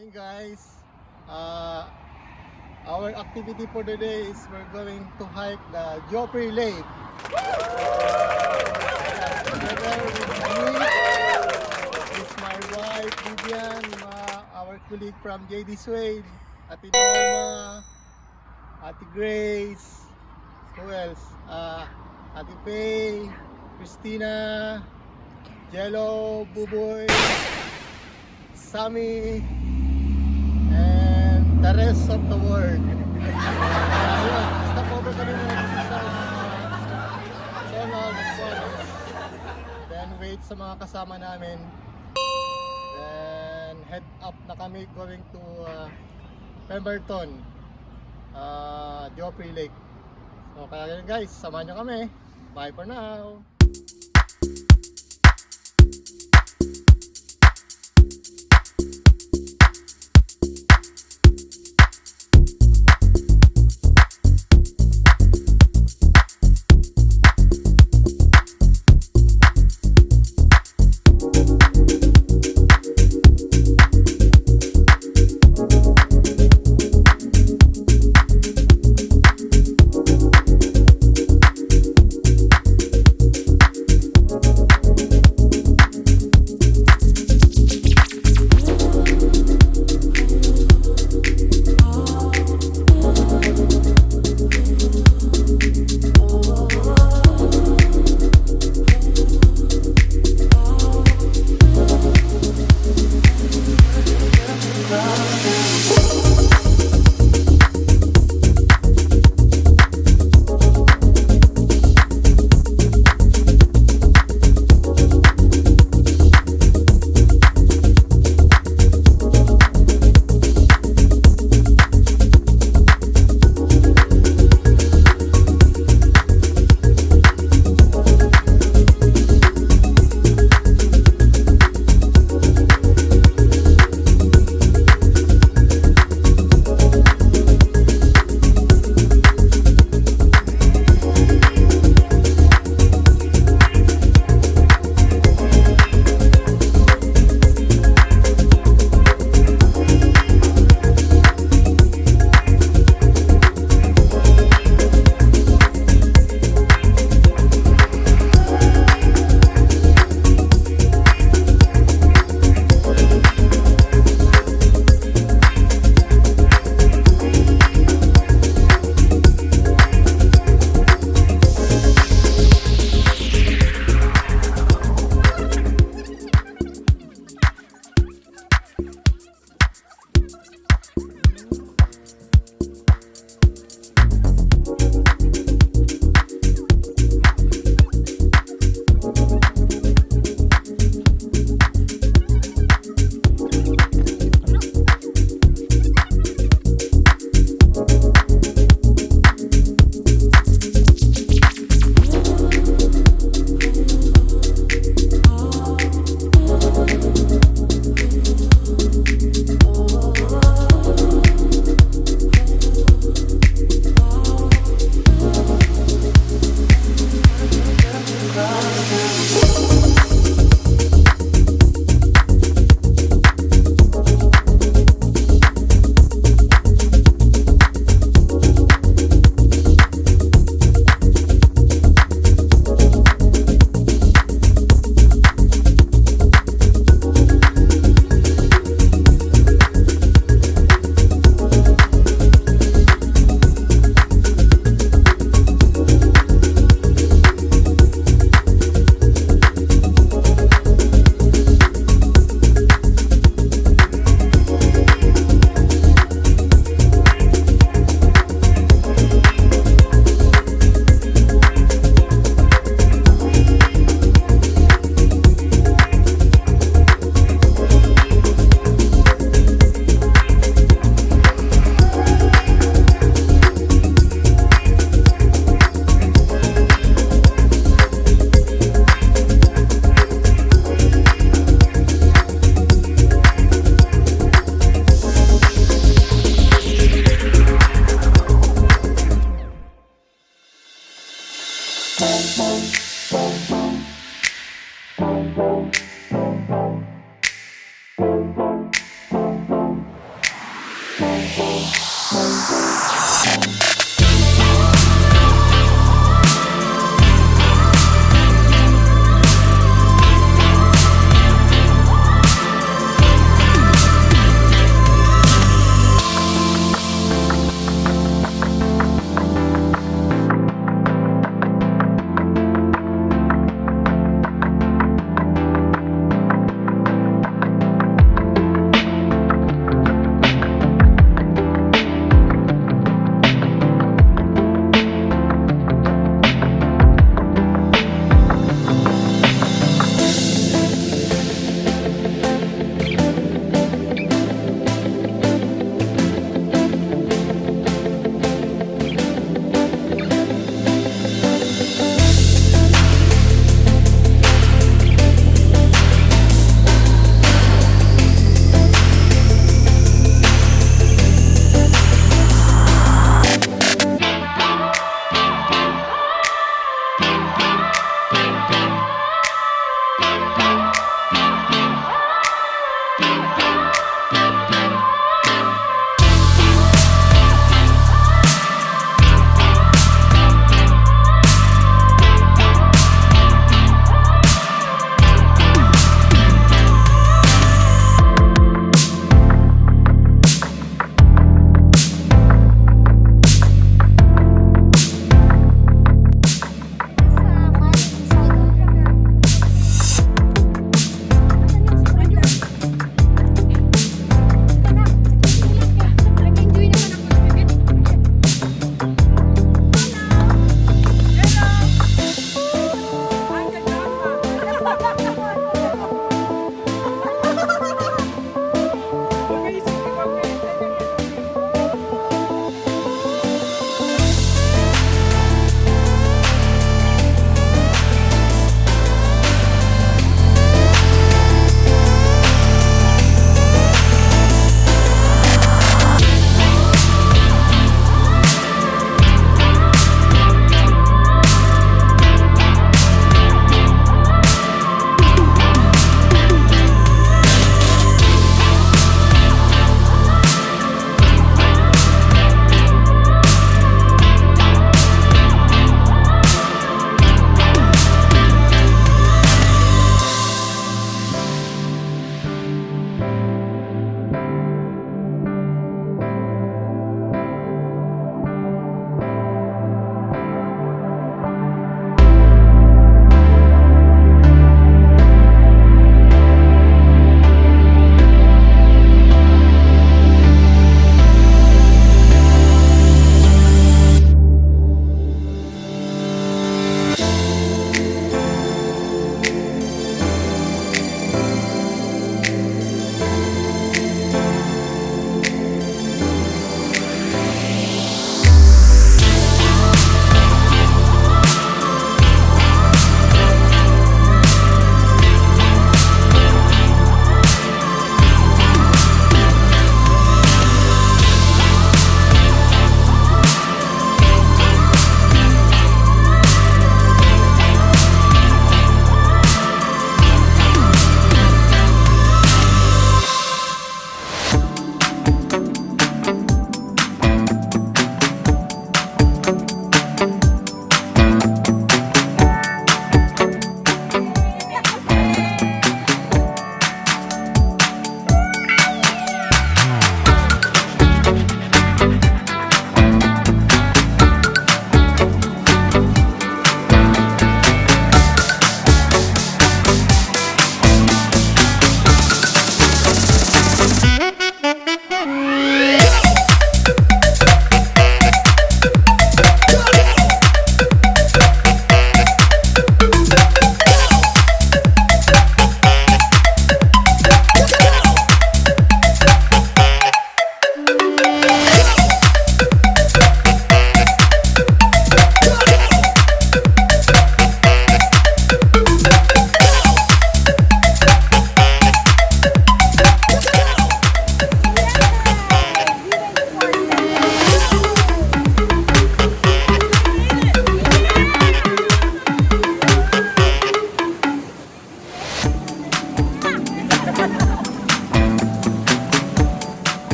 Hey guys, our activity for today is we're going to hike the Joffre Lake. Together with me is my wife Vivian, our colleague from JD Suede, Ate Norma, Ate Grace, who else? Ate Faye, Christina, Jello, Buboy, Sammy, and the rest of the world. Ayun, stop over kami muna sa Donald Forest. Then wait sa mga kasama namin. Then head up na kami going to Pemberton, Joffre Lake. So kaya ganyan guys, samahan nyo kami. Bye for now.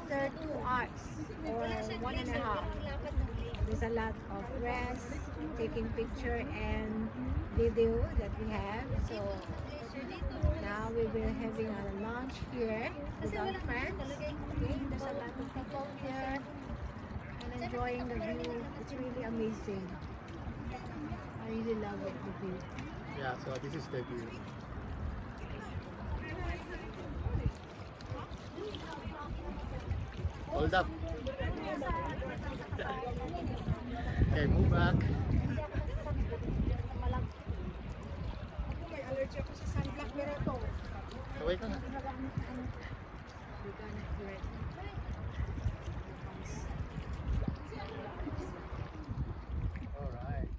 after 2 hours or 1.5. There's a lot of rest, taking picture and video that we have. So now we will having a lunch here with our friends. Okay, there's a lot of people here and enjoying the view. It's really amazing. I really love it, the view. Yeah, so this is the view. Hold up. Okay, move back. May allergy ako sa sunblock pero ito. Kaway ka nga. We're gonna hear it. Alright.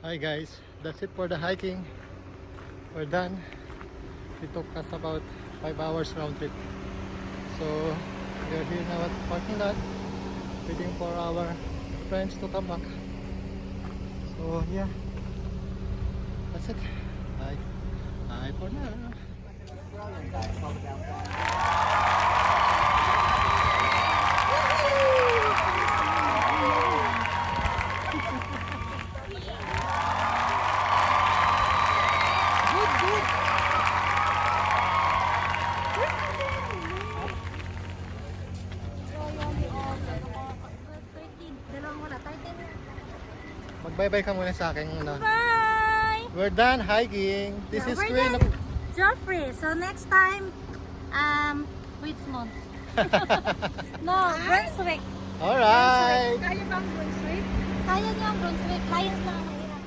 Hi guys, that's it for the hiking. We're done. It took us about 5 hours round trip. So we're here now at the parking lot waiting for our friends to come back. So yeah, that's it. Bye. Bye for now. Mag-bye-bye ka muna sa akin. Ano. Bye! We're done hiking. This is We're Queen. done. Joffre. So next time, which month? No, Brunswick. Alright. Kaya bang Brunswick? Kaya niyo ang Brunswick. Lions lang ang mahirap.